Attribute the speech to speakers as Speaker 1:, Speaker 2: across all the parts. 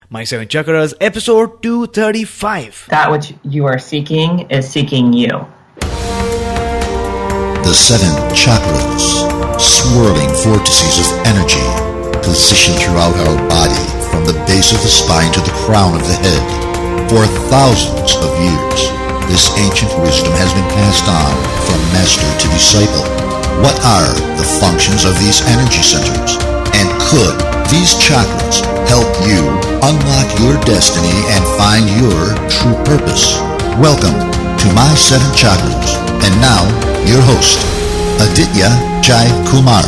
Speaker 1: My Seven Chakras, episode 235.
Speaker 2: That which you are seeking is seeking you.
Speaker 3: The seven chakras, swirling vortices of energy, positioned throughout our body from the base of the spine to the crown of the head. For thousands of years, this ancient wisdom has been passed on from master to disciple. What are the functions of these energy centers? And could these chakras help you unlock your destiny and find your true purpose? Welcome to My Seven Chakras. And now, your host, Aditya Jai Kumar.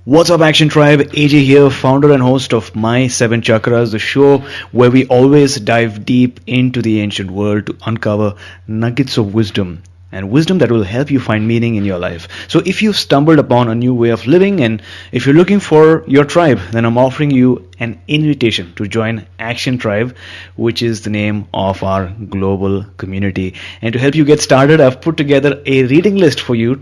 Speaker 1: What's up, Action Tribe? AJ here, founder and host of My Seven Chakras, the show where we always dive deep into the ancient world to uncover nuggets of wisdom. And wisdom that will help you find meaning in your life. So if you've stumbled upon a new way of living and if you're looking for your tribe, then I'm offering you an invitation to join Action Tribe, which is the name of our global community. And to help you get started, I've put together a reading list for you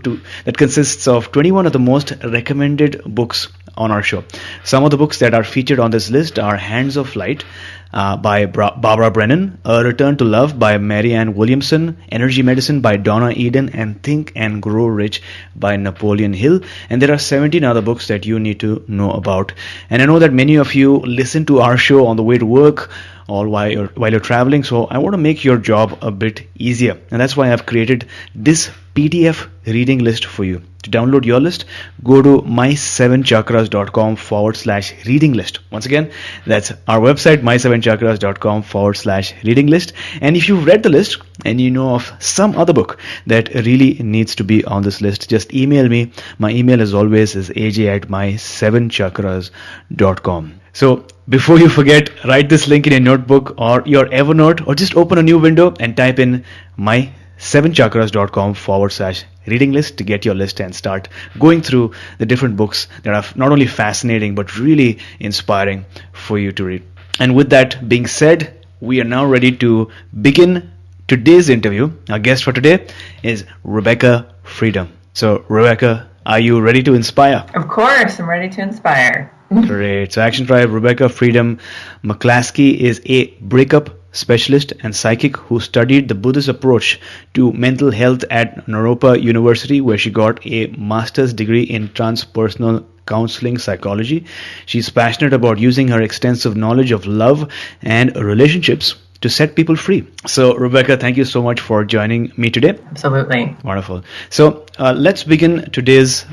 Speaker 1: that consists of 21 of the most recommended books on our show. Some of the books that are featured on this list are Hands of Light by Barbara Brennan, A Return to Love by Marianne Williamson, Energy Medicine by Donna Eden, and Think and Grow Rich by Napoleon Hill. And there are 17 other books that you need to know about. And I know that many of you listen to our show on the way to work or while you're traveling, so I want to make your job a bit easier. And that's why I've created this PDF reading list for you. To download your list, go to my7chakras.com/reading list. Once again, that's our website, my7chakras.com/reading list. And if you've read the list and you know of some other book that really needs to be on this list, just email me. My email, as always, is aj@my7chakras.com. So before you forget, write this link in your notebook or your Evernote, or just open a new window and type in my7chakras.com/reading list to get your list and start going through the different books that are not only fascinating but really inspiring for you to read. And with that being said, we are now ready to begin today's interview. Our guest for today is Rebekah Freedom. So Rebekah, are you ready to inspire?
Speaker 2: Of course, I'm ready to inspire.
Speaker 1: Great. So Action Tribe, Rebekah Freedom McClaskey is a breakup specialist and psychic who studied the Buddhist approach to mental health at Naropa University, where she got a master's degree in transpersonal counseling psychology. She's passionate about using her extensive knowledge of love and relationships to set people free. So Rebekah, thank you so much for joining me today.
Speaker 2: Absolutely.
Speaker 1: Wonderful. So let's begin today's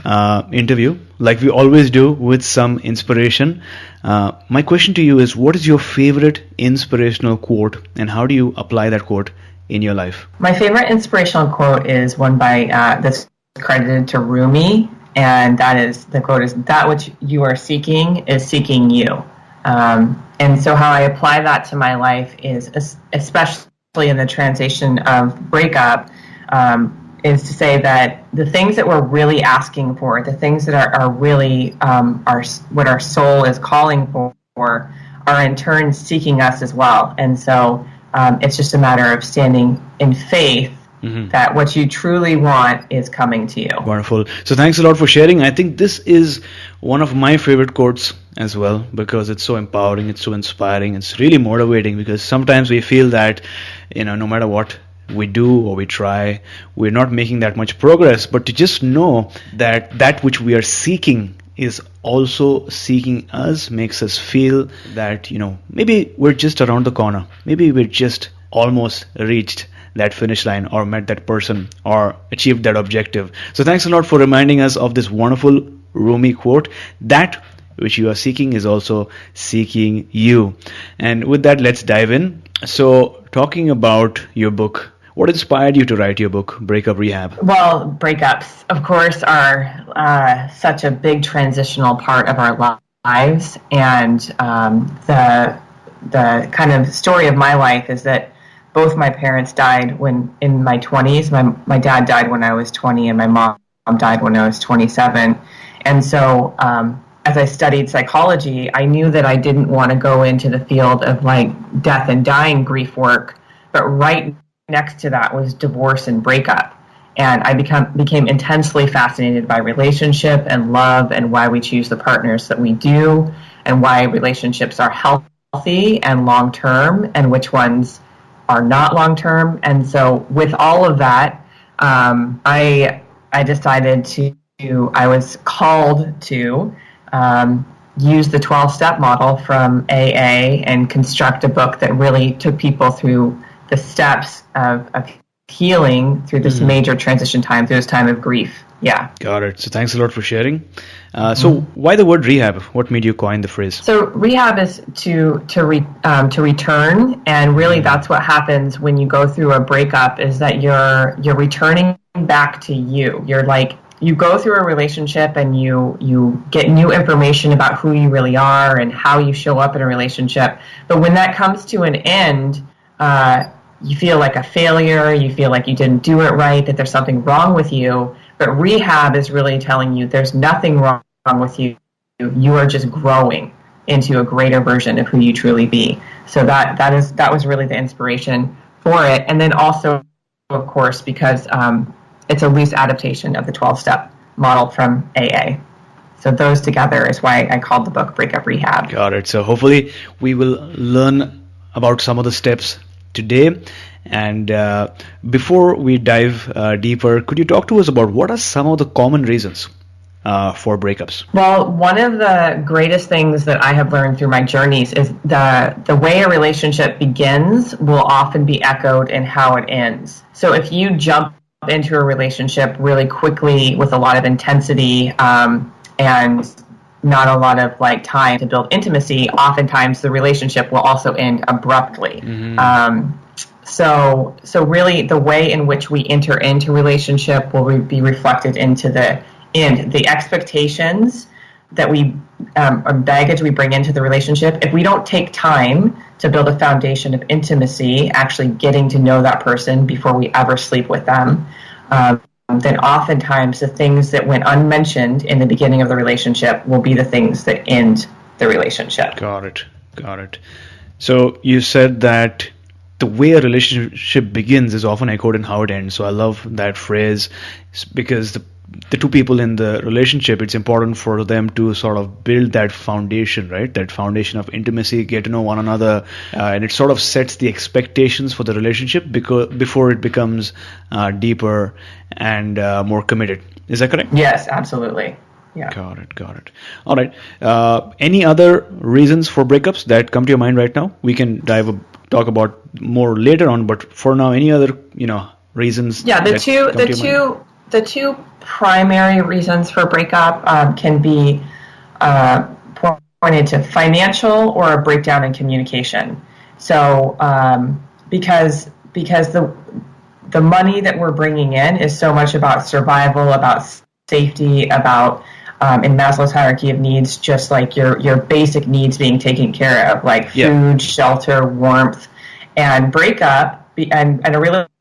Speaker 1: interview like we always do with some inspiration. My question to you is, what is your favorite inspirational quote and how do you apply that quote in your life?
Speaker 2: My favorite inspirational quote is one by that's credited to Rumi, and the quote is, "That which you are seeking is seeking you." And so how I apply that to my life is, especially in the transition of breakup, is to say that the things that we're really asking for, the things that are really what our soul is calling for, are in turn seeking us as well. And so it's just a matter of standing in faith that what you truly want is coming to you.
Speaker 1: Wonderful. So thanks a lot for sharing. I think this is one of my favorite quotes as well, because it's so empowering, it's so inspiring, it's really motivating, because sometimes we feel that, no matter what we do or we try, we're not making that much progress. But to just know that which we are seeking is also seeking us makes us feel that, maybe we're just around the corner. Maybe we're just almost reached that finish line or met that person or achieved that objective. So thanks a lot for reminding us of this wonderful Rumi quote, that which you are seeking is also seeking you. And with that, let's dive in. So talking about your book, what inspired you to write your book, Breakup Rehab?
Speaker 2: Well, breakups, of course, are such a big transitional part of our lives. And the kind of story of my life is that both my parents died when in my 20s. My dad died when I was 20 and my mom died when I was 27. And so as I studied psychology, I knew that I didn't want to go into the field of death and dying grief work, but right next to that was divorce and breakup. And I became intensely fascinated by relationship and love and why we choose the partners that we do and why relationships are healthy and long-term and which ones are not long-term. And so with all of that, I decided I was called to use the 12-step model from AA and construct a book that really took people through the steps of healing through this major transition time, through this time of grief. Yeah.
Speaker 1: Got it. So thanks a lot for sharing. So why the word rehab? What made you coin the phrase?
Speaker 2: So rehab is to return, and really that's what happens when you go through a breakup, is that you're returning back to you. You're like, you go through a relationship and you get new information about who you really are and how you show up in a relationship. But when that comes to an end, you feel like a failure, you feel like you didn't do it right, that there's something wrong with you. But rehab is really telling you there's nothing wrong with you. You are just growing into a greater version of who you truly be. So that was really the inspiration for it. And then also, of course, because it's a loose adaptation of the 12-step model from AA. So those together is why I called the book Breakup Rehab.
Speaker 1: Got it. So hopefully we will learn about some of the steps today. And before we dive deeper, could you talk to us about what are some of the common reasons for breakups?
Speaker 2: Well, one of the greatest things that I have learned through my journeys is the way a relationship begins will often be echoed in how it ends. So if you jump into a relationship really quickly with a lot of intensity and not a lot of like time to build intimacy, oftentimes the relationship will also end abruptly. So really the way in which we enter into relationship will be reflected into the end. The expectations that or baggage we bring into the relationship, if we don't take time to build a foundation of intimacy, actually getting to know that person before we ever sleep with them, then oftentimes the things that went unmentioned in the beginning of the relationship will be the things that end the relationship.
Speaker 1: Got it. So you said that the way a relationship begins is often echoed in how it ends. So I love that phrase, because the two people in the relationship, it's important for them to sort of build that foundation, right? That foundation of intimacy, get to know one another, and it sort of sets the expectations for the relationship before it becomes deeper and more committed. Is that correct?
Speaker 2: Yes, absolutely. Yeah.
Speaker 1: Got it. All right. Any other reasons for breakups that come to your mind right now? We can talk about more later on, but for now, any other reasons?
Speaker 2: Yeah, the two primary reasons for breakup can be pointed to financial or a breakdown in communication. So because the money that we're bringing in is so much about survival, about safety, about in Maslow's hierarchy of needs, just like your basic needs being taken care of, like food, shelter, warmth, and breakup and a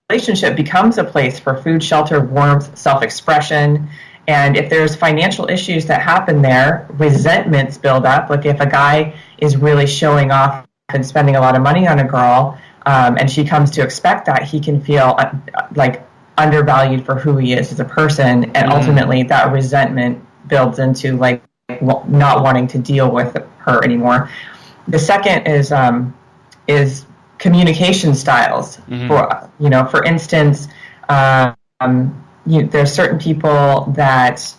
Speaker 2: relationship becomes a place for food, shelter, warmth, self-expression. And if there's financial issues that happen there, resentments build up. Like if a guy is really showing off and spending a lot of money on a girl, and she comes to expect that, he can feel like undervalued for who he is as a person, and ultimately that resentment builds into like not wanting to deal with her anymore. The second is communication styles. For instance, there's certain people that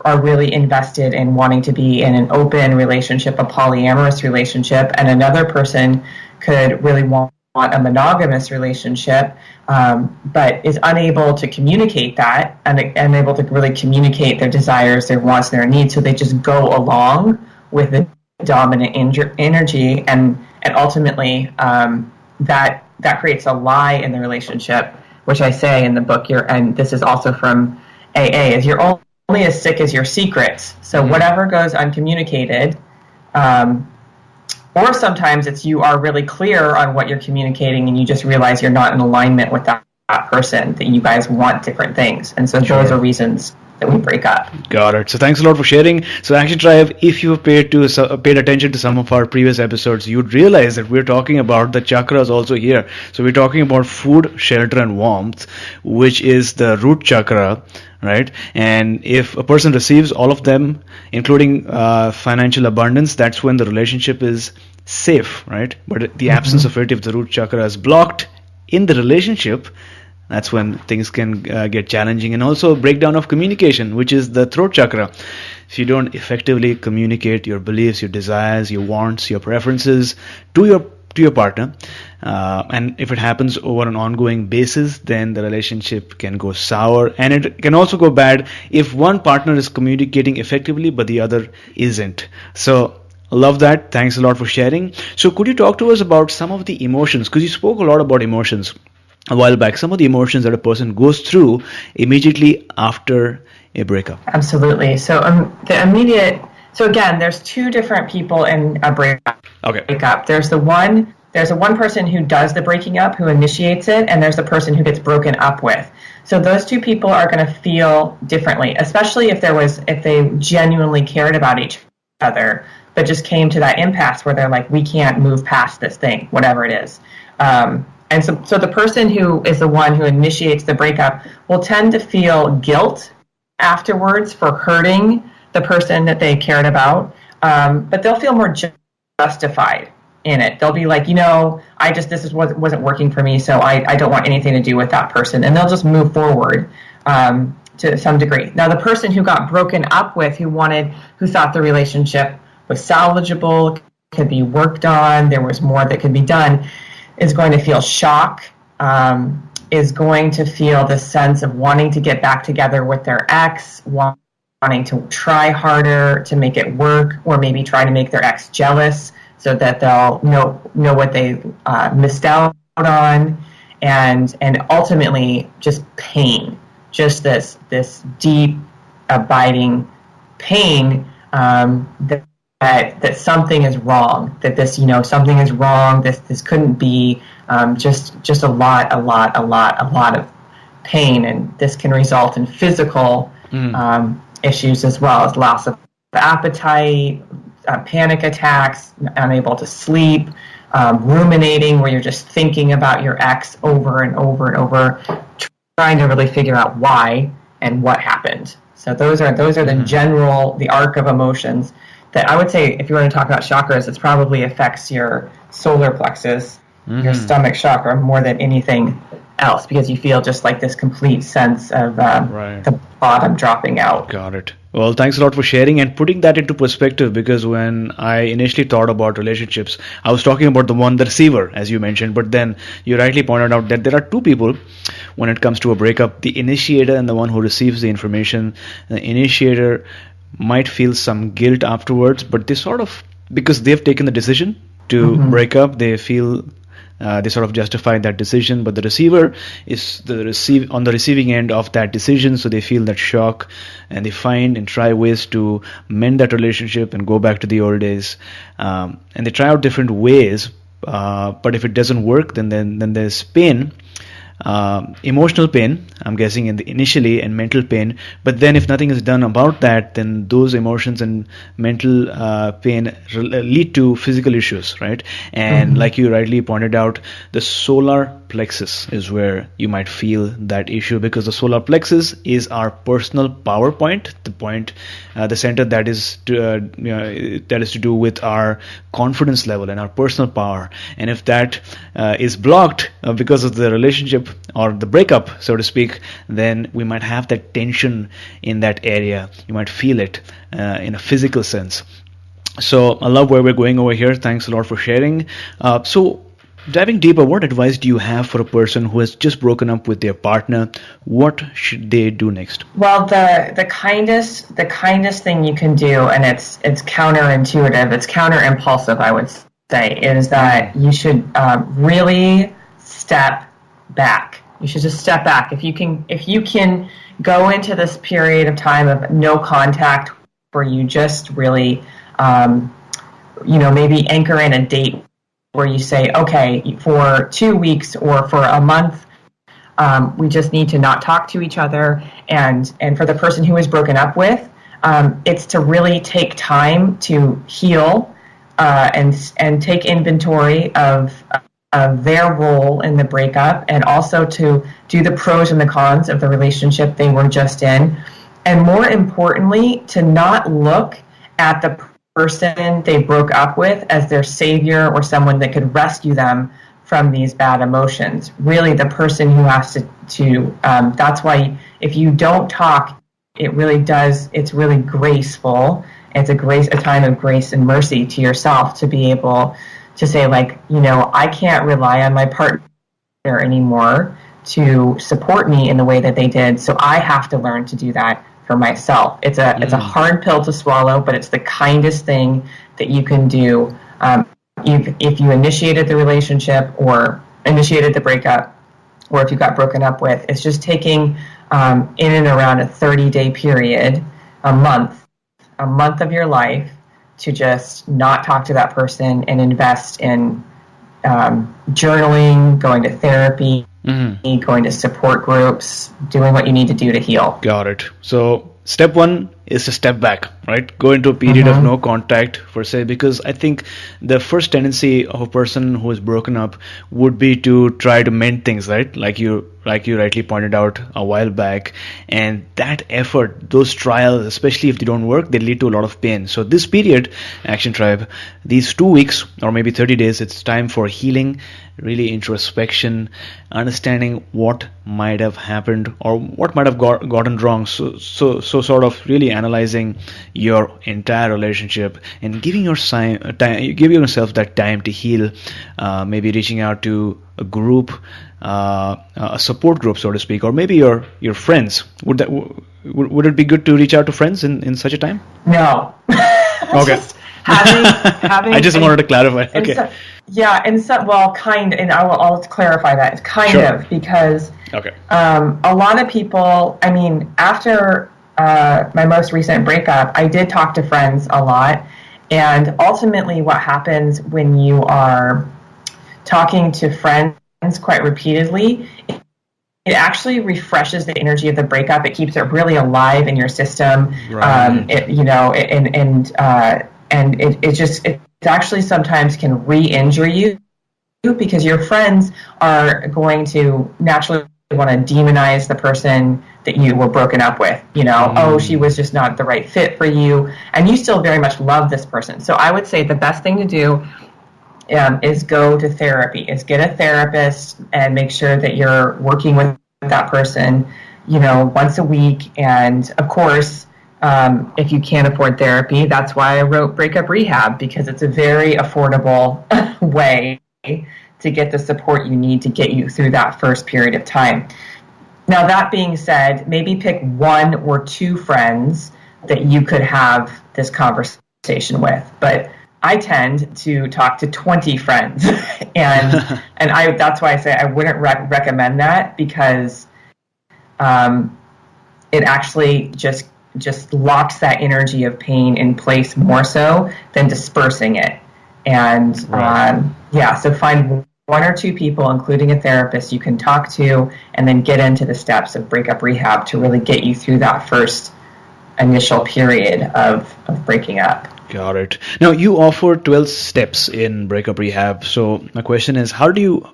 Speaker 2: are really invested in wanting to be in an open relationship, a polyamorous relationship, and another person could really want a monogamous relationship, but is unable to communicate that and unable to really communicate their desires, their wants, their needs. So they just go along with the dominant energy, and ultimately that creates a lie in the relationship, which I say in the book. And this is also from AA, is you're only as sick as your secrets. So whatever goes uncommunicated. Or sometimes it's you are really clear on what you're communicating and you just realize you're not in alignment with that person, that you guys want different things. And so those are reasons that we break up.
Speaker 1: Got it. So thanks a lot for sharing. So Action Tribe, if you paid attention to some of our previous episodes, you'd realize that we're talking about the chakras also here. So we're talking about food, shelter, and warmth, which is the root chakra, right? And if a person receives all of them, including financial abundance, that's when the relationship is safe, right? But the absence of it, if the root chakra is blocked in the relationship, that's when things can get challenging. And also breakdown of communication, which is the throat chakra. If you don't effectively communicate your beliefs, your desires, your wants, your preferences to your partner, and if it happens over an ongoing basis, then the relationship can go sour, and it can also go bad if one partner is communicating effectively but the other isn't. So I love that. Thanks a lot for sharing. So could you talk to us about some of the emotions? Because you spoke a lot about emotions a while back, some of the emotions that a person goes through immediately after a breakup.
Speaker 2: Absolutely. So again, there's two different people in a breakup.
Speaker 1: Okay.
Speaker 2: There's the one person who does the breaking up, who initiates it, and there's the person who gets broken up with. So those two people are going to feel differently, especially if they genuinely cared about each other, but just came to that impasse where they're like, we can't move past this thing, whatever it is. And so the person who is the one who initiates the breakup will tend to feel guilt afterwards for hurting the person that they cared about, but they'll feel more justified in it. They'll be like, this wasn't working for me, so I don't want anything to do with that person, and they'll just move forward to some degree. Now, the person who got broken up with, who thought the relationship was salvageable, could be worked on, there was more that could be done, is going to feel shock, is going to feel the sense of wanting to get back together with their ex, wanting to try harder to make it work, or maybe try to make their ex jealous so that they'll know what they missed out on, and ultimately just pain, just this deep, abiding pain that something is wrong, that something is wrong, this couldn't be, just a lot of pain, and this can result in physical issues as well as loss of appetite, panic attacks, unable to sleep, ruminating, where you're just thinking about your ex over and over and over, trying to really figure out why and what happened. So those are the arc of emotions that I would say, if you want to talk about chakras, it probably affects your solar plexus, your stomach chakra, more than anything else, because you feel just like this complete sense of the bottom dropping out.
Speaker 1: Got it. Well, thanks a lot for sharing and putting that into perspective, because when I initially thought about relationships, I was talking about the receiver, as you mentioned, but then you rightly pointed out that there are two people when it comes to a breakup, the initiator and the one who receives the information. The initiator might feel some guilt afterwards, but they sort of, because they've taken the decision to break up, they feel they sort of justify that decision, but the receiver is on the receiving end of that decision, so they feel that shock, and they find and try ways to mend that relationship and go back to the old days, and they try out different ways, but if it doesn't work, then there's pain, emotional pain, I'm guessing, initially, and mental pain. But then if nothing is done about that, then those emotions and mental pain lead to physical issues, right? And like you rightly pointed out, the solar plexus is where you might feel that issue, because the solar plexus is our personal power point, the center that is to do with our confidence level and our personal power. And if that is blocked because of the relationship or the breakup, so to speak, then we might have that tension in that area. You might feel it in a physical sense. So I love where we're going over here. Thanks a lot for sharing. So diving deeper, what advice do you have for a person who has just broken up with their partner? What should they do next?
Speaker 2: Well, the kindest thing you can do, and it's counterintuitive, it's counter-impulsive, I would say, is that you should really step back. You should just step back. If you can go into this period of time of no contact, where you just really, maybe anchor in a date where you say, okay, for 2 weeks or for a month, We just need to not talk to each other. And for the person who is broken up with, it's to really take time to heal and take inventory of their role in the breakup, and also to do the pros and the cons of the relationship they were just in. And more importantly, to not look at the person they broke up with as their savior or someone that could rescue them from these bad emotions. Really, the person who has to that's why if you don't talk, it's really graceful. It's a time of grace and mercy to yourself to be able to say, like, I can't rely on my partner anymore to support me in the way that they did, so I have to learn to do that for myself. It's a hard pill to swallow, but it's the kindest thing that you can do. If you initiated the relationship or initiated the breakup, or if you got broken up with, it's just taking in and around a 30-day period, a month of your life to just not talk to that person and invest in journaling, going to therapy, going to support groups, doing what you need to do to heal.
Speaker 1: Got it. So step one is to step back, right? Go into a period of no contact, per se, because I think the first tendency of a person who is broken up would be to try to mend things, right? Like you rightly pointed out a while back. And that effort, those trials, especially if they don't work, they lead to a lot of pain. So this period, Action Tribe, these 2 weeks or maybe 30 days, it's time for healing, really introspection, understanding what might have happened or what might have gotten wrong. So sort of really analyzing your entire relationship and giving yourself that time to heal. Maybe reaching out to a group, a support group, so to speak, or maybe your friends. Would it be good to reach out to friends in such a time?
Speaker 2: No.
Speaker 1: Okay.
Speaker 2: having
Speaker 1: I just wanted to clarify. Okay.
Speaker 2: And I'll clarify that. It's kind of, because
Speaker 1: okay.
Speaker 2: A lot of people, after my most recent breakup, I did talk to friends a lot. And ultimately what happens when you are talking to friends quite repeatedly, it actually refreshes the energy of the breakup. It keeps it really alive in your system. Right. It actually sometimes can re-injure you, because your friends are going to naturally want to demonize the person that you were broken up with. Oh, she was just not the right fit for you, and you still very much love this person. So I would say the best thing to do is go to therapy, is get a therapist and make sure that you're working with that person, once a week. And of course, if you can't afford therapy, that's why I wrote Breakup Rehab, because it's a very affordable way to get the support you need to get you through that first period of time. Now, that being said, maybe pick one or two friends that you could have this conversation with. But I tend to talk to 20 friends, and that's why I say I wouldn't recommend that, because it actually just locks that energy of pain in place more so than dispersing it. And so find one or two people, including a therapist, you can talk to, and then get into the steps of breakup rehab to really get you through that first initial period of breaking up.
Speaker 1: Got it. Now, you offer 12 steps in breakup rehab. So my question is, how do you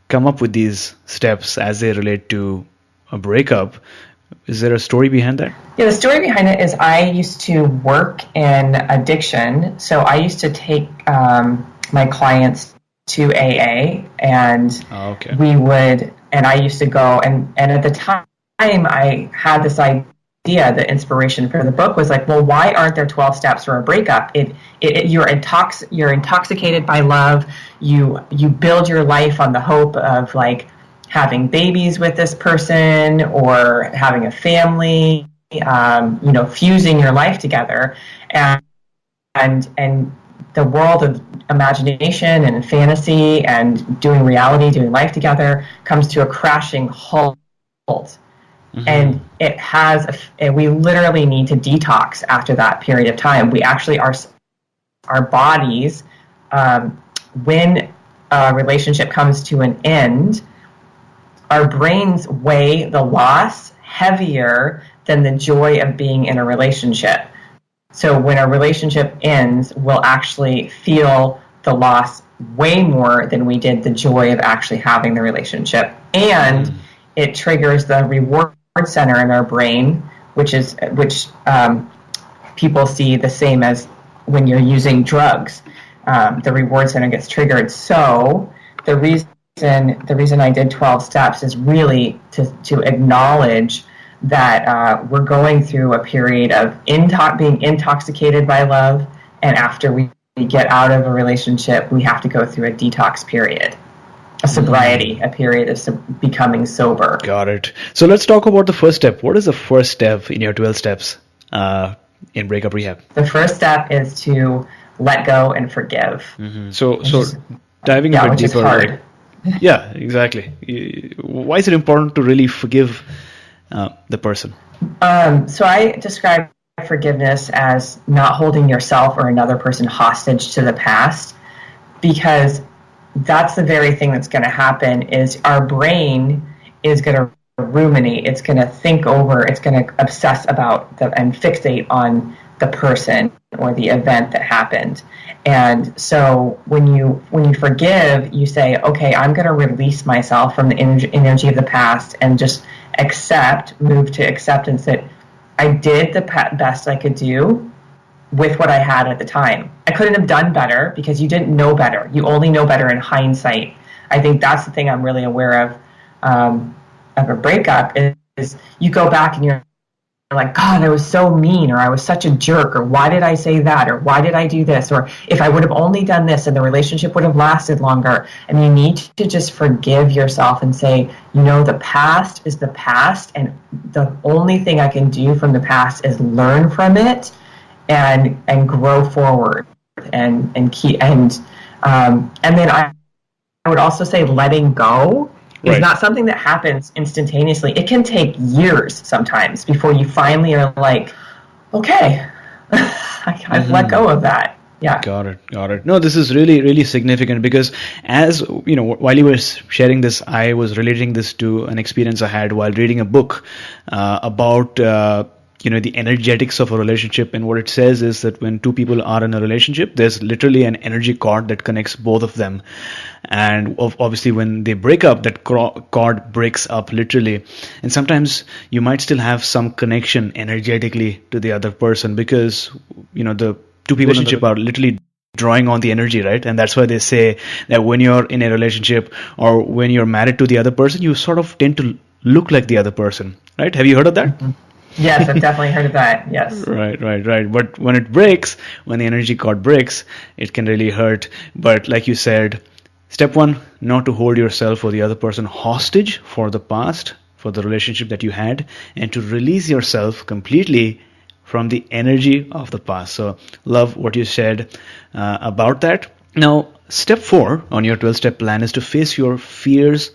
Speaker 1: come up with these steps as they relate to a breakup? Is there a story behind that?
Speaker 2: Yeah, the story behind it is I used to work in addiction. So I used to take my clients to AA, and I used to go, and at the time I had this idea, the inspiration for the book was like, well, why aren't there 12 steps for a breakup? You're intoxicated by love. You build your life on the hope of like having babies with this person or having a family, fusing your life together, and the world of imagination and fantasy and doing reality, doing life together comes to a crashing halt. Mm-hmm. And we literally need to detox after that period of time. We actually, our bodies, when a relationship comes to an end, our brains weigh the loss heavier than the joy of being in a relationship. So when a relationship ends, we'll actually feel the loss way more than we did the joy of actually having the relationship. And it triggers the reward center in our brain, which people see the same as when you're using drugs. The reward center gets triggered. So the reason I did 12 steps is really to acknowledge that we're going through a period of being intoxicated by love, and after we get out of a relationship, we have to go through a detox period, a sobriety, a period of becoming sober.
Speaker 1: Got it. So let's talk about the first step. What is the first step in your 12 steps in breakup rehab?
Speaker 2: The first step is to let go and forgive.
Speaker 1: So diving a bit deeper.
Speaker 2: Is hard.
Speaker 1: Yeah, exactly. Why is it important to really forgive the person?
Speaker 2: So I describe forgiveness as not holding yourself or another person hostage to the past, because that's the very thing that's going to happen. Is our brain is going to ruminate, it's going to think over, it's going to obsess about and fixate on the person or the event that happened. And so when you forgive, you say, okay, I'm going to release myself from the energy of the past and just move to acceptance that I did the best I could do with what I had at the time. I couldn't have done better because you didn't know better. You only know better in hindsight. I think that's the thing I'm really aware of a breakup is you go back and you're like, God, I was so mean, or I was such a jerk, or why did I say that, or why did I do this, or if I would have only done this and the relationship would have lasted longer. And you need to just forgive yourself and say, the past is the past, and the only thing I can do from the past is learn from it and grow forward and keep and then I would also say letting go is not something that happens instantaneously. It can take years sometimes before you finally are like, okay, I've let go of that. Yeah.
Speaker 1: Got it. No, this is really, really significant because while you were sharing this, I was relating this to an experience I had while reading a book about the energetics of a relationship. And what it says is that when two people are in a relationship, there's literally an energy cord that connects both of them. And obviously when they break up, that cord breaks up literally. And sometimes you might still have some connection energetically to the other person because, the two people in a relationship are literally drawing on the energy, right? And that's why they say that when you're in a relationship or when you're married to the other person, you sort of tend to look like the other person, right? Have you heard of that?
Speaker 2: Mm-hmm. Yes, I've definitely heard of that. Yes.
Speaker 1: Right. But when it breaks, when the energy cord breaks, it can really hurt. But like you said, step one, not to hold yourself or the other person hostage for the past, for the relationship that you had, and to release yourself completely from the energy of the past. So love what you said about that. Now, step 4 on your 12-step plan is to face your fears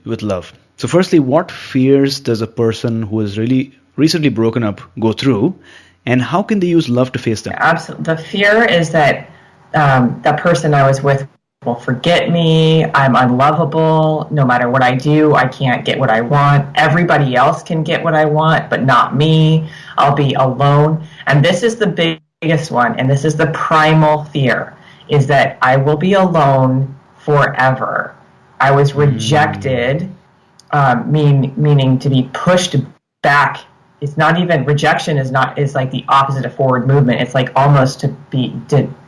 Speaker 1: with love. So firstly, what fears does a person who is really recently broken up go through, and how can they use love to face them?
Speaker 2: Absolutely. The fear is that that person I was with will forget me. I'm unlovable. No matter what I do, I can't get what I want. Everybody else can get what I want, but not me. I'll be alone. And this is the biggest one, and this is the primal fear, is that I will be alone forever. I was rejected, meaning to be pushed back. It's not even, rejection is like the opposite of forward movement. It's like almost to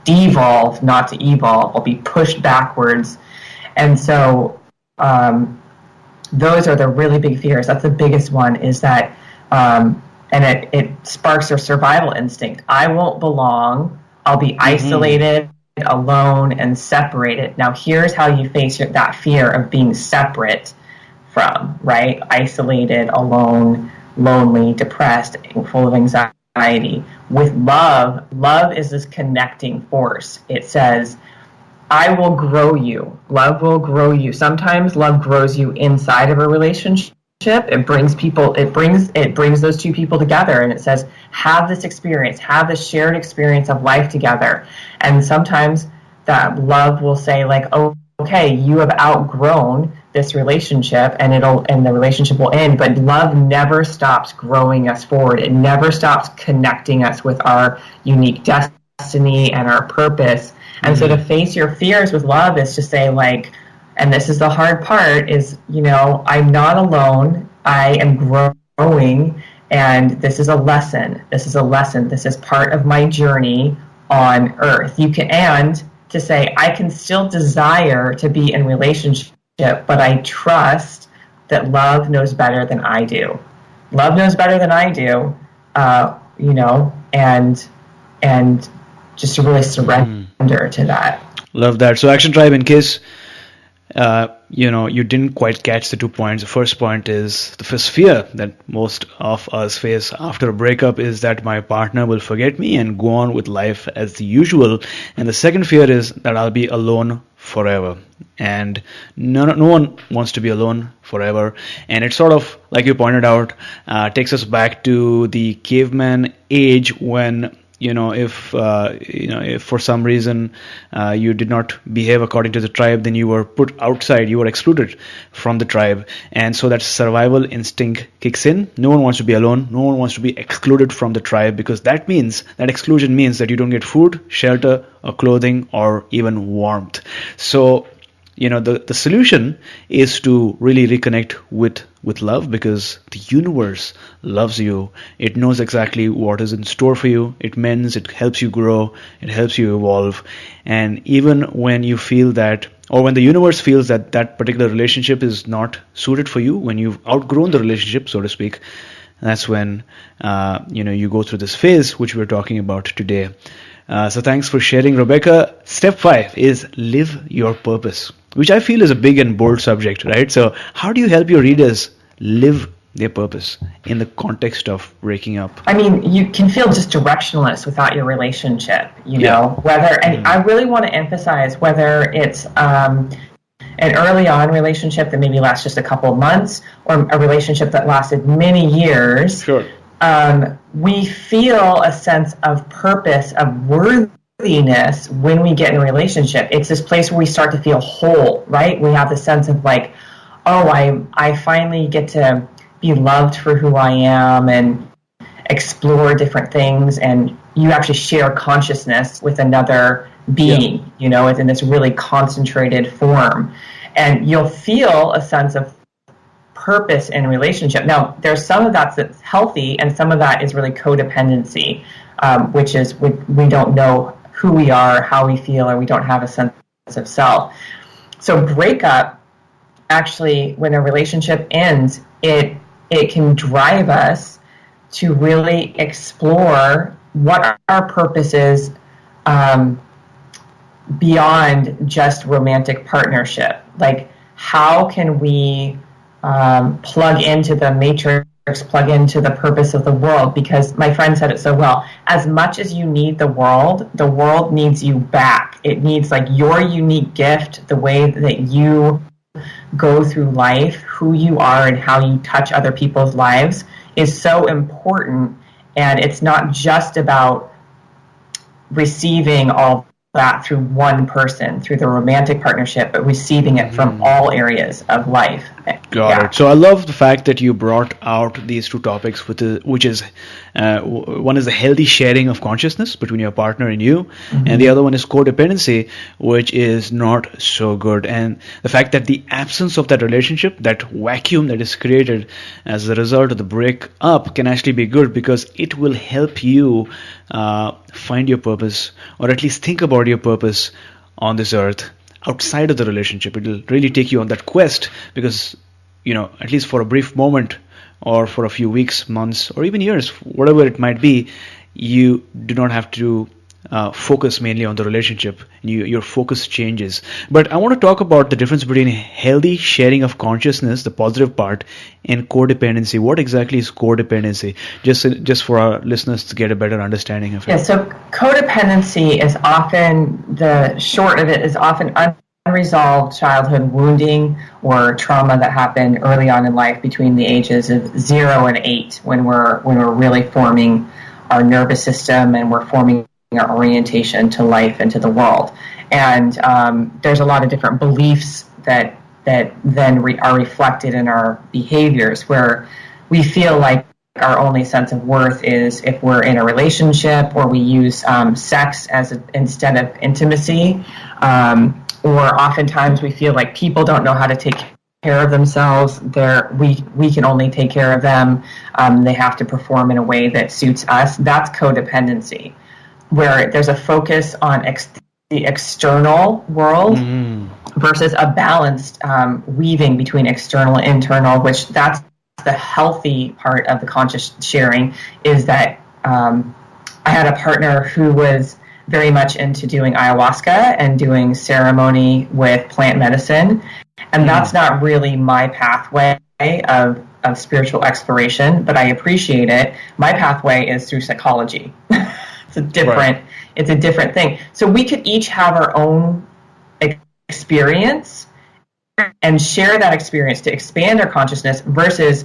Speaker 2: devolve, not to evolve. I'll be pushed backwards. And so those are the really big fears. That's the biggest one, is that, and it sparks their survival instinct. I won't belong. I'll be isolated, alone, and separated. Now here's how you face that fear of being separate from, right? Isolated, alone, lonely, depressed, full of anxiety. With love is this connecting force. It says, I will grow you. Love will grow you. Sometimes love grows you inside of a relationship. It brings those two people together, and it says, have this experience, have this shared experience of life together. And sometimes that love will say, like, oh, okay, you have outgrown this relationship, and the relationship will end, but love never stops growing us forward. It never stops connecting us with our unique destiny and our purpose. And so to face your fears with love is to say, like, and this is the hard part, is, I'm not alone. I am growing, and this is a lesson. This is a lesson. This is part of my journey on earth. And to say, I can still desire to be in relationship, but I trust that love knows better than I do. Love knows better than I do, and just to really surrender to that.
Speaker 1: Love that. So Action Tribe, in case you didn't quite catch the 2 points. The first point is the first fear that most of us face after a breakup is that my partner will forget me and go on with life as the usual. And the second fear is that I'll be alone forever. And no one wants to be alone forever. And it's sort of, like you pointed out, takes us back to the caveman age when, if for some reason you did not behave according to the tribe, then you were put outside, you were excluded from the tribe. And so that survival instinct kicks in. No one wants to be alone. No one wants to be excluded from the tribe, because that exclusion means that you don't get food, shelter, or clothing, or even warmth. So, the solution is to really reconnect with love, because the universe loves you. It knows exactly what is in store for you. It mends, it helps you grow, it helps you evolve. And even when you feel that, or when the universe feels that that particular relationship is not suited for you, when you've outgrown the relationship, so to speak, that's when you go through this phase which we're talking about today. So thanks for sharing, Rebekah. Step 5 is live your purpose, which I feel is a big and bold subject, right? So how do you help your readers live their purpose in the context of breaking up?
Speaker 2: I mean, you can feel just directionless without your relationship, and I really want to emphasize whether it's an early on relationship that maybe lasts just a couple of months, or a relationship that lasted many years.
Speaker 1: Sure.
Speaker 2: We feel a sense of purpose, of worthiness when we get in a relationship. It's this place where we start to feel whole, right? We have the sense of like, I finally get to be loved for who I am and explore different things. And you actually share consciousness with another being, it's in this really concentrated form. And you'll feel a sense of purpose in relationship. Now, there's some of that's healthy, and some of that is really codependency, which is we don't know who we are, how we feel, or we don't have a sense of self. So breakup, actually, when a relationship ends, it can drive us to really explore what our purpose is beyond just romantic partnership. Like, how can we plug into the matrix, plug into the purpose of the world? Because my friend said it so well. As much as you need the world needs you back. It needs like your unique gift, the way that you go through life, who you are and how you touch other people's lives is so important. And it's not just about receiving all that through one person, through the romantic partnership, but receiving it from all areas of life.
Speaker 1: Got it. So I love the fact that you brought out these two topics, which is one is the healthy sharing of consciousness between your partner and you, and the other one is codependency, which is not so good. And the fact that the absence of that relationship, that vacuum that is created as a result of the breakup, can actually be good, because it will help you find your purpose, or at least think about your purpose on this earth outside of the relationship. It will really take you on that quest, because at least for a brief moment, or for a few weeks, months, or even years, whatever it might be, you do not have to focus mainly on the relationship. Your focus changes. But I want to talk about the difference between healthy sharing of consciousness, the positive part, and codependency. What exactly is codependency? Just for our listeners to get a better understanding of it.
Speaker 2: Yeah, so codependency is often, the short of it is often unresolved childhood wounding or trauma that happened early on in life between the ages of 0 and 8, when we're really forming our nervous system and we're forming our orientation to life and to the world. And there's a lot of different beliefs that that then are reflected in our behaviors, where we feel like our only sense of worth is if we're in a relationship, or we use sex instead of intimacy, or oftentimes we feel like people don't know how to take care of themselves. We can only take care of them. They have to perform in a way that suits us. That's codependency, where there's a focus on the external world versus a balanced weaving between external and internal, which that's the healthy part of the conscious sharing, is that I had a partner who was very much into doing ayahuasca and doing ceremony with plant medicine. And that's not really my pathway of spiritual exploration, but I appreciate it. My pathway is through psychology. It's a different thing. So we could each have our own experience and share that experience to expand our consciousness versus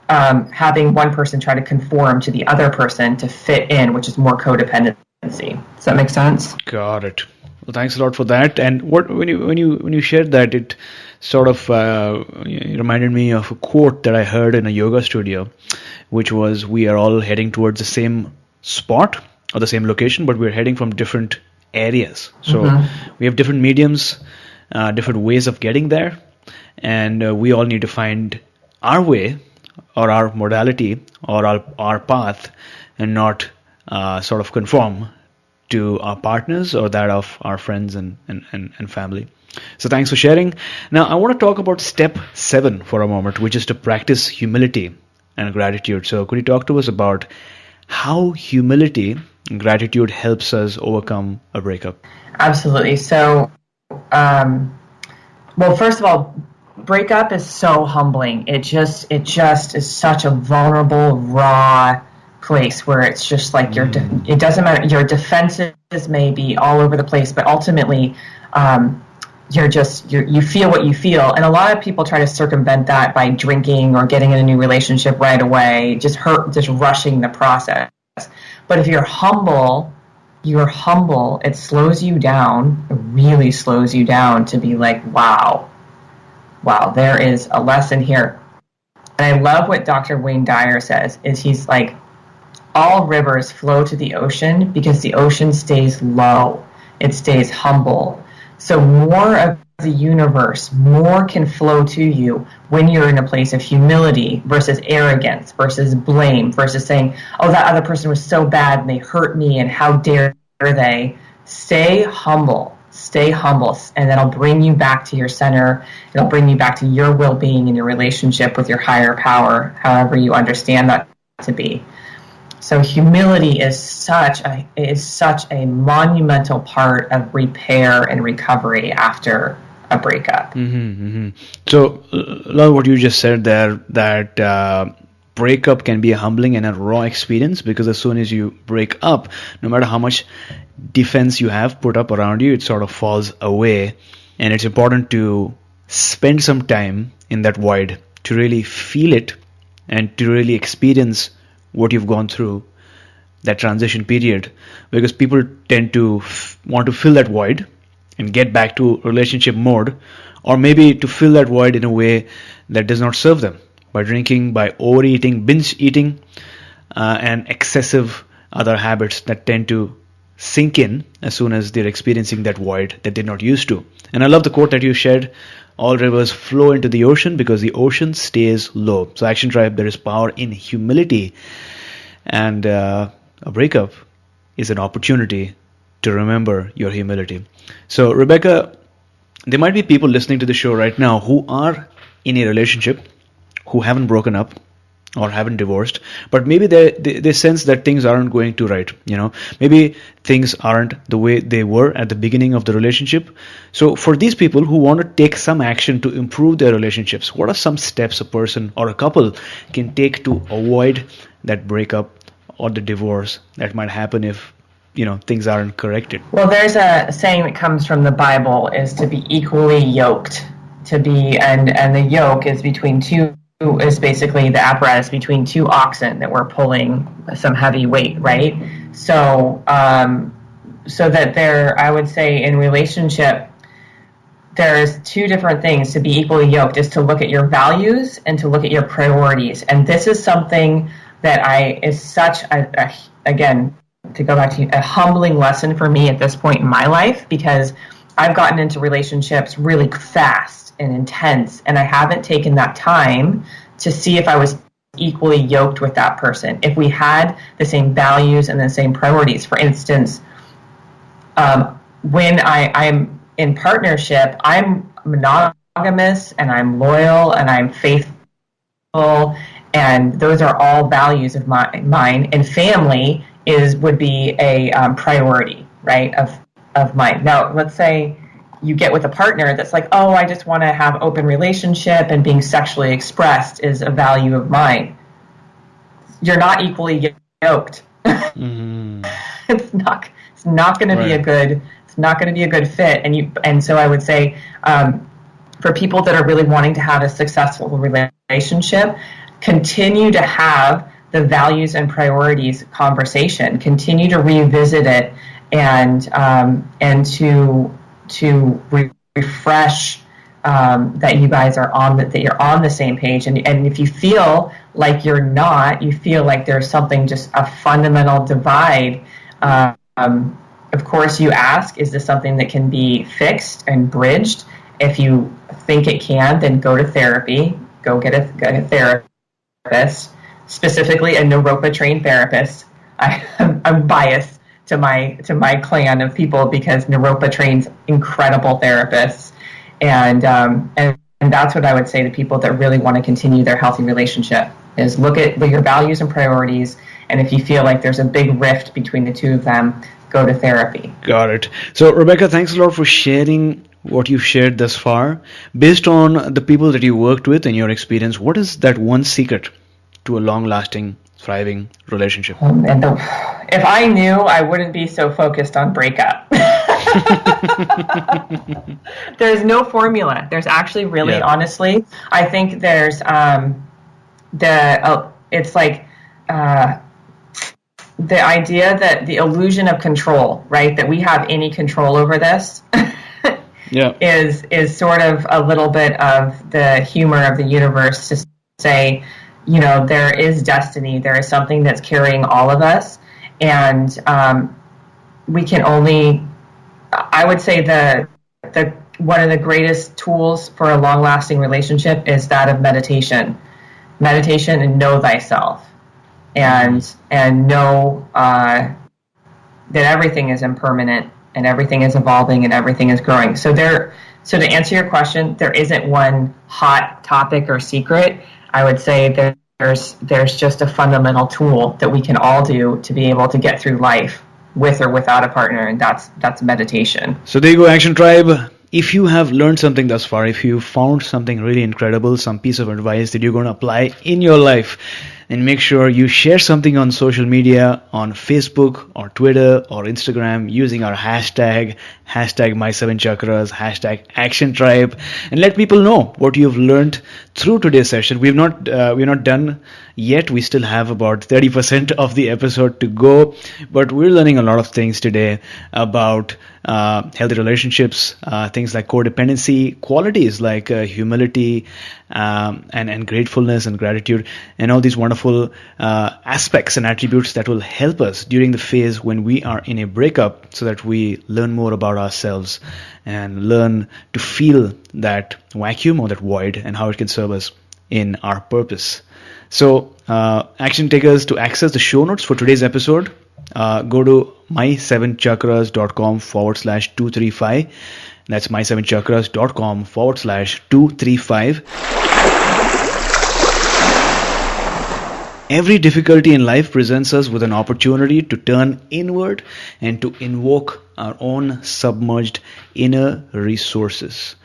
Speaker 2: having one person try to conform to the other person to fit in, which is more codependency. Does that make sense?
Speaker 1: Got it. Well, thanks a lot for that. And when you shared that, it sort of reminded me of a quote that I heard in a yoga studio, which was, "We are all heading towards the same spot or the same location, but we're heading from different areas. So we have different mediums, different ways of getting there, and we all need to find our way or our modality or our path, and not sort of conform to our partners or that of our friends and family." So thanks for sharing. Now I want to talk about step 7 for a moment, which is to practice humility and gratitude. So could you talk to us about how humility and gratitude helps us overcome a breakup?
Speaker 2: Absolutely. So, well, first of all, breakup is so humbling. It just is such a vulnerable, raw place where it's just like it doesn't matter. Your defenses may be all over the place, but ultimately, you feel what you feel. And a lot of people try to circumvent that by drinking or getting in a new relationship right away, just rushing the process. But if you're humble, it slows you down. It really slows you down to be like, wow, there is a lesson here. And I love what Dr. Wayne Dyer says, is he's like, all rivers flow to the ocean because the ocean stays low. It stays humble. So more of the universe, more can flow to you when you're in a place of humility versus arrogance, versus blame, versus saying, oh, that other person was so bad and they hurt me and how dare they. Stay humble, and that'll bring you back to your center. It'll bring you back to your well-being and your relationship with your higher power, however you understand that to be. So humility is such a monumental part of repair and recovery after a breakup.
Speaker 1: So, love what you just said there, that breakup can be a humbling and a raw experience, because as soon as you break up, no matter how much defense you have put up around you, it sort of falls away. And it's important to spend some time in that void to really feel it and to really experience what you've gone through, that transition period, because people tend to want to fill that void and get back to relationship mode, or maybe to fill that void in a way that does not serve them, by drinking, by overeating, binge eating, and excessive other habits that tend to sink in as soon as they're experiencing that void that they're not used to. And I love the quote that you shared, all rivers flow into the ocean because the ocean stays low. So Action Tribe, there is power in humility, and a breakup is an opportunity to remember your humility. So Rebekah, there might be people listening to the show right now who are in a relationship, who haven't broken up or haven't divorced, but maybe they sense that things aren't going too right. Maybe things aren't the way they were at the beginning of the relationship. So for these people who want to take some action to improve their relationships, what are some steps a person or a couple can take to avoid that breakup or the divorce that might happen if things aren't corrected?
Speaker 2: Well, there's a saying that comes from the Bible, is to be equally yoked. And the yoke is basically the apparatus between two oxen that were pulling some heavy weight, right? So that I would say in relationship, there's two different things to be equally yoked, is to look at your values and to look at your priorities. And this is something that is such again, to go back to a humbling lesson for me at this point in my life, because I've gotten into relationships really fast and intense, and I haven't taken that time to see if I was equally yoked with that person, if we had the same values and the same priorities. For instance, when I'm in partnership, I'm monogamous and I'm loyal and I'm faithful, and those are all values of mine. And family would be a priority, right, of mine. Now, let's say you get with a partner that's like, oh, I just want to have open relationship and being sexually expressed is a value of mine. You're not equally yoked. Mm-hmm. It's not going to be a good fit. And so I would say, for people that are really wanting to have a successful relationship, continue to have the values and priorities conversation. Continue to revisit it and to refresh that you guys are that you're on the same page. And if you feel like you're not, you feel like there's something, just a fundamental divide. Of course, you ask, is this something that can be fixed and bridged? If you think it can, then go to therapy. Go get a therapist, specifically a Naropa trained therapist. I'm biased to my clan of people because Naropa trains incredible therapists, and that's what I would say to people that really want to continue their healthy relationship, is look at your values and priorities, and if you feel like there's a big rift between the two of them, go to therapy.
Speaker 1: Got it. So, Rebekah, thanks a lot for sharing what you've shared thus far. Based on the people that you worked with and your experience, what is that one secret to a long-lasting, thriving relationship?
Speaker 2: If I knew, I wouldn't be so focused on breakup. There's no formula. There's actually honestly, I think there's it's like the idea that the illusion of control, right? That we have any control over this is sort of a little bit of the humor of the universe to say, there is destiny. There is something that's carrying all of us. And we can only, I would say the one of the greatest tools for a long-lasting relationship is that of meditation. Meditation and know thyself. And know that everything is impermanent and everything is evolving and everything is growing. So to answer your question, there isn't one hot topic or secret. I would say there's just a fundamental tool that we can all do to be able to get through life with or without a partner, and that's meditation.
Speaker 1: So there you go, Action Tribe. If you have learned something thus far, if you found something really incredible, some piece of advice that you're going to apply in your life, and make sure you share something on social media, on Facebook or Twitter or Instagram, using our hashtag my7chakras, hashtag Action Tribe, and let people know what you've learned through today's session. We're not done yet. We still have about 30% of the episode to go, but we're learning a lot of things today about healthy relationships, things like codependency, qualities like humility and gratefulness and gratitude, and all these wonderful aspects and attributes that will help us during the phase when we are in a breakup, so that we learn more about ourselves and learn to feel that vacuum or that void and how it can serve us in our purpose. So, action takers, to access the show notes for today's episode, go to my7chakras.com/235. That's my7chakras.com/235. Every difficulty in life presents us with an opportunity to turn inward and to invoke our own submerged inner resources.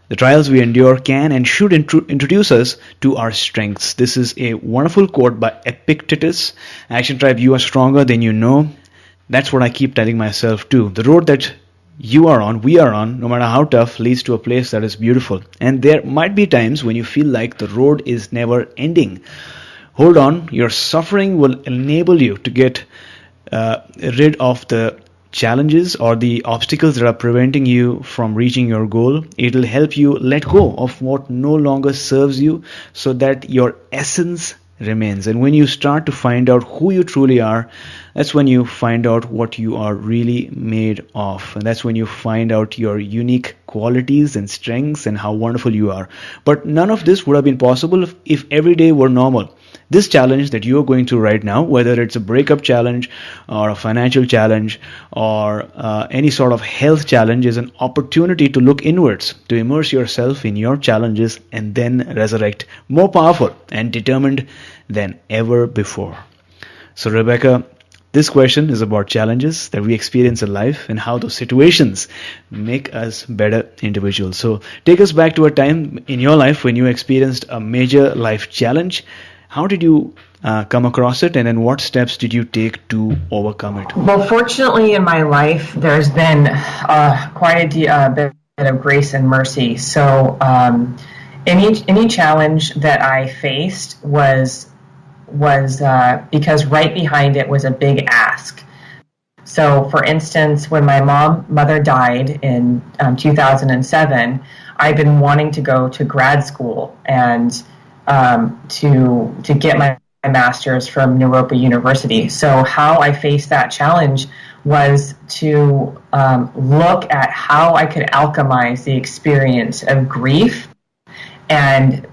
Speaker 1: The trials we endure can and should introduce us to our strengths. This is a wonderful quote by Epictetus. Action Tribe, you are stronger than you know. That's what I keep telling myself too. The road that you are on, we are on, no matter how tough, leads to a place that is beautiful. And there might be times when you feel like the road is never ending. Hold on, your suffering will enable you to get rid of the challenges or the obstacles that are preventing you from reaching your goal. It'll help you let go of what no longer serves you so that your essence remains. And when you start to find out who you truly are, that's when you find out what you are really made of. And that's when you find out your unique qualities and strengths and how wonderful you are. But none of this would have been possible if every day were normal. This challenge that you are going through right now, whether it's a breakup challenge or a financial challenge or any sort of health challenge, is an opportunity to look inwards, to immerse yourself in your challenges and then resurrect more powerful and determined than ever before. So Rebekah, this question is about challenges that we experience in life and how those situations make us better individuals. So take us back to a time in your life when you experienced a major life challenge. How did you come across it, and then what steps did you take to overcome it?
Speaker 2: Well, fortunately in my life, there's been quite a bit of grace and mercy. So any challenge that I faced was because right behind it was a big ask. So, for instance, when my mother died in 2007, I'd been wanting to go to grad school and to get my master's from Naropa University. So how I faced that challenge was to look at how I could alchemize the experience of grief and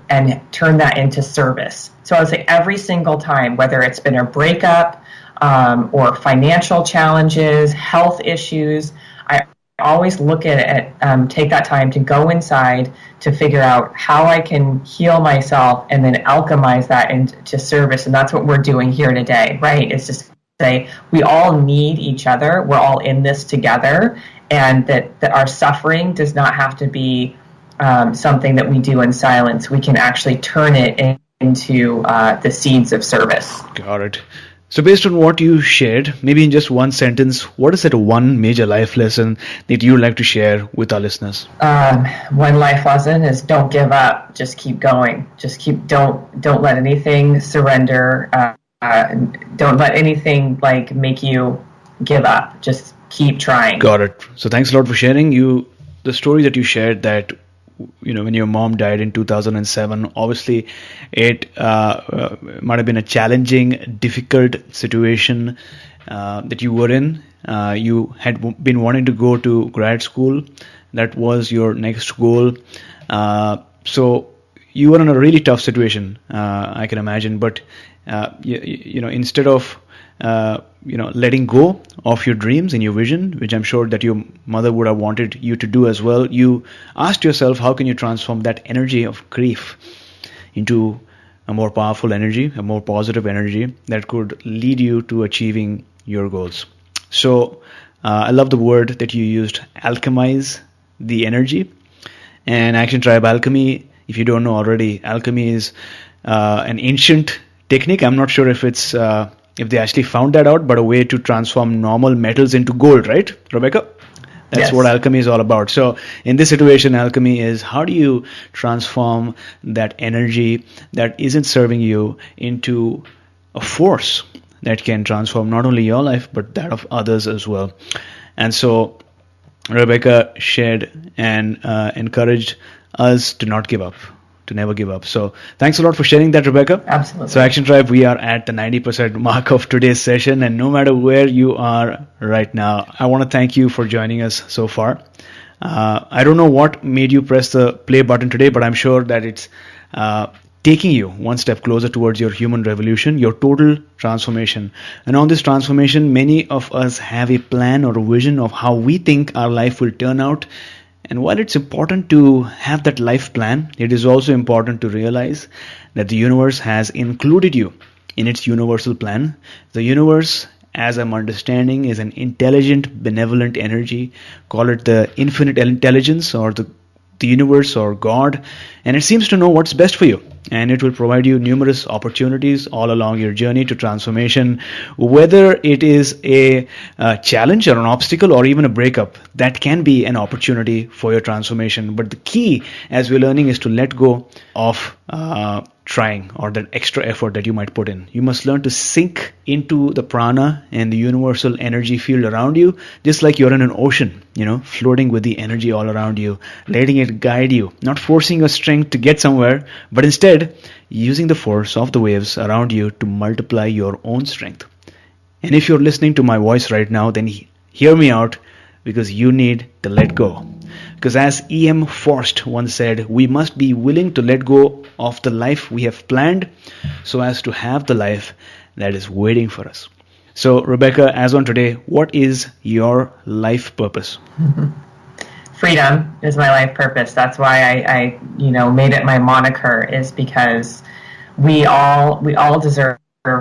Speaker 2: turn that into service. So I would say every single time, whether it's been a breakup or financial challenges, health issues, I always look at it, take that time to go inside to figure out how I can heal myself and then alchemize that into service. And that's what we're doing here today, right? It's just say we all need each other. We're all in this together, and that our suffering does not have to be something that we do in silence. We can actually turn it into the seeds of service.
Speaker 1: Got it. So based on what you shared, maybe in just one sentence, what is that one major life lesson that you'd like to share with our listeners?
Speaker 2: One life lesson is don't give up. Just keep going. Don't let anything surrender. Don't let anything make you give up. Just keep trying.
Speaker 1: Got it. So thanks a lot for sharing. The story that you shared, that when your mom died in 2007, obviously it might have been a challenging, difficult situation that you were in. You had been wanting to go to grad school. That was your next goal. So you were in a really tough situation, I can imagine. But instead of letting go of your dreams and your vision, which I'm sure that your mother would have wanted you to do as well, you asked yourself, how can you transform that energy of grief into a more powerful energy, a more positive energy that could lead you to achieving your goals. So I love the word that you used, alchemize the energy. And Action Tribe, alchemy, if you don't know already, alchemy is an ancient technique. I'm not sure if they actually found that out, but a way to transform normal metals into gold, right, Rebekah? That's
Speaker 2: yes.
Speaker 1: What alchemy is all about. So in this situation, alchemy is how do you transform that energy that isn't serving you into a force that can transform not only your life, but that of others as well. And so Rebekah shared and encouraged us to not give up, to never give up. So thanks a lot for sharing that, Rebekah.
Speaker 2: Absolutely.
Speaker 1: So Action Tribe, we are at the 90% mark of today's session, and no matter where you are right now, I want to thank you for joining us so far. I don't know what made you press the play button today, but I'm sure that it's taking you one step closer towards your human revolution, your total transformation. And on this transformation, many of us have a plan or a vision of how we think our life will turn out. And while it's important to have that life plan, it is also important to realize that the universe has included you in its universal plan. The universe, as I'm understanding, is an intelligent, benevolent energy. Call it the infinite intelligence or the universe or God. And it seems to know what's best for you. And it will provide you numerous opportunities all along your journey to transformation, whether it is a challenge or an obstacle or even a breakup. That can be an opportunity for your transformation. But the key, as we're learning, is to let go of trying or that extra effort that you might put in. You must learn to sink into the prana and the universal energy field around you, just like you're in an ocean, floating with the energy all around you, letting it guide you, not forcing your strength to get somewhere, but instead using the force of the waves around you to multiply your own strength. And if you're listening to my voice right now, then hear me out, because you need to let go. Because as E.M. Forst once said, we must be willing to let go of the life we have planned so as to have the life that is waiting for us. So, Rebekah, as on today, what is your life purpose?
Speaker 2: Freedom is my life purpose. That's why I made it my moniker, is because we all deserve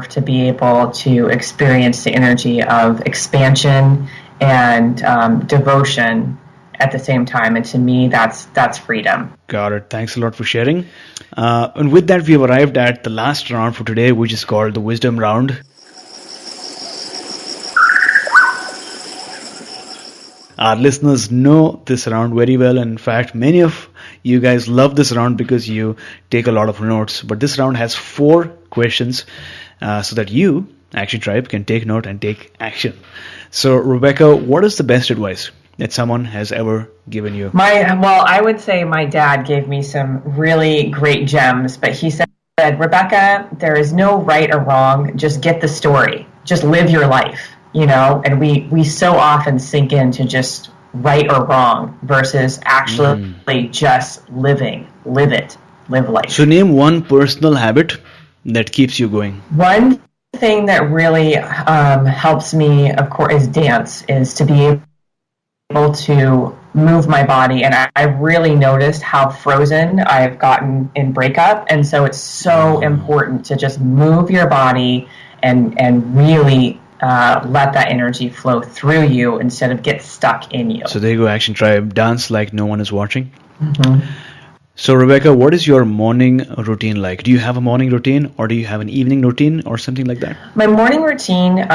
Speaker 2: to be able to experience the energy of expansion and devotion at the same time. And to me, that's freedom.
Speaker 1: Got it. Thanks a lot for sharing. And with that, we have arrived at the last round for today, which is called the Wisdom Round. Our listeners know this round very well. In fact, many of you guys love this round because you take a lot of notes. But this round has 4 questions so that you, Action Tribe, can take note and take action. So, Rebekah, what is the best advice that someone has ever given you?
Speaker 2: I would say my dad gave me some really great gems, but he said, Rebekah, there is no right or wrong. Just get the story. Just live your life, and we so often sink into just right or wrong versus actually just live life.
Speaker 1: So name one personal habit that keeps you going.
Speaker 2: One thing that really helps me, of course, is dance, is to be able to move my body. And I really noticed how frozen I've gotten in breakup. And so it's so important to just move your body and really let that energy flow through you instead of get stuck in you.
Speaker 1: So there you go, Action Tribe. Dance like no one is watching.
Speaker 2: Mm-hmm.
Speaker 1: So, Rebekah, what is your morning routine like? Do you have a morning routine, or do you have an evening routine or something like that?
Speaker 2: My morning routine,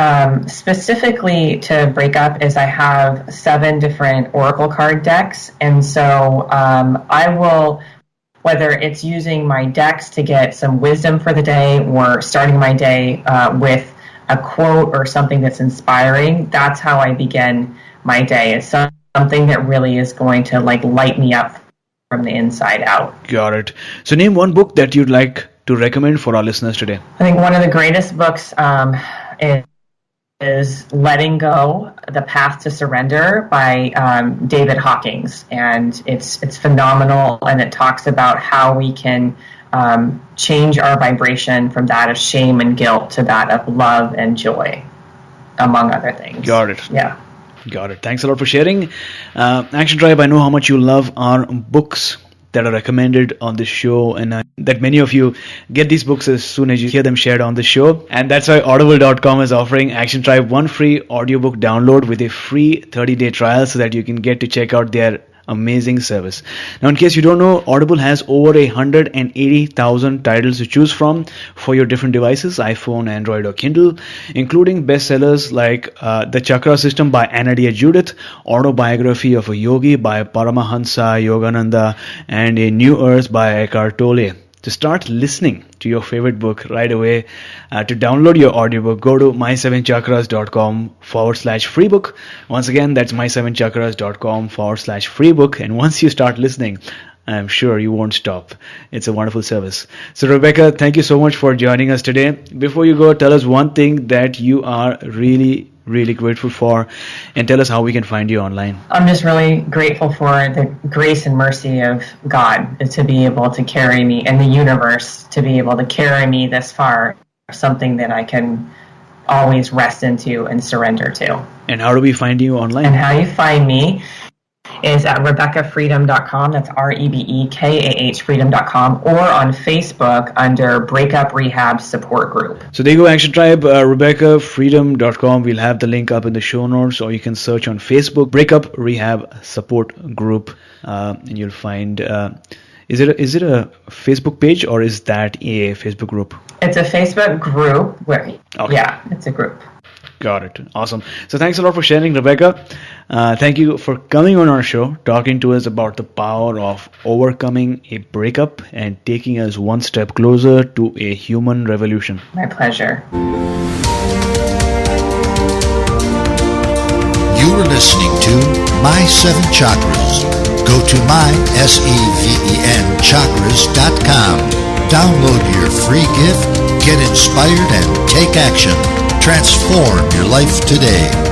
Speaker 2: specifically to Breakup, is I have 7 different oracle card decks. And so I will, whether it's using my decks to get some wisdom for the day or starting my day with a quote or something that's inspiring, that's how I begin my day. It's something that really is going to light me up from the inside out.
Speaker 1: Got it. So name one book that you'd like to recommend for our listeners today.
Speaker 2: I think one of the greatest books is Letting Go, The Path to Surrender by David Hawkins. And it's phenomenal, and it talks about how we can change our vibration from that of shame and guilt to that of love and joy, among other things.
Speaker 1: Got it.
Speaker 2: Yeah.
Speaker 1: Got it. Thanks a lot for sharing. Action Tribe, I know how much you love our books that are recommended on this show, and that many of you get these books as soon as you hear them shared on the show. And that's why Audible.com is offering Action Tribe one free audiobook download with a free 30-day trial so that you can get to check out their amazing service. Now, in case you don't know, Audible has over 180,000 titles to choose from for your different devices, iPhone, Android, or Kindle, including bestsellers like The Chakra System by Anadia Judith, Autobiography of a Yogi by Paramahansa Yogananda, and A New Earth by Eckhart Tolle. To start listening to your favorite book right away, to download your audiobook, go to my7chakras.com/free book. Once again, that's my7chakras.com/free book. And once you start listening, I'm sure you won't stop. It's a wonderful service. So, Rebekah, thank you so much for joining us today. Before you go, tell us one thing that you are really grateful for, and tell us how we can find you online.
Speaker 2: I'm just really grateful for the grace and mercy of God to be able to carry me, and the universe to be able to carry me this far, something that I can always rest into and surrender to.
Speaker 1: And how do we find you online?
Speaker 2: And how you find me is at RebekahFreedom.com. That's REBEKAH Freedom.com, or on Facebook under Breakup Rehab Support Group.
Speaker 1: So there you go, Action Tribe. RebekahFreedom.com. We'll have the link up in the show notes, or you can search on Facebook Breakup Rehab Support Group, and you'll find. Is it a Facebook page, or is that a Facebook group?
Speaker 2: It's a Facebook group.
Speaker 1: Okay.
Speaker 2: Yeah, it's a group.
Speaker 1: Got it. Awesome. So thanks a lot for sharing, Rebekah. Thank you for coming on our show, talking to us about the power of overcoming a breakup and taking us one step closer to a human revolution.
Speaker 2: My pleasure.
Speaker 3: You were listening to My Seven Chakras. Go to mysevenchakras.com. Download your free gift, get inspired, and take action. Transform your life today.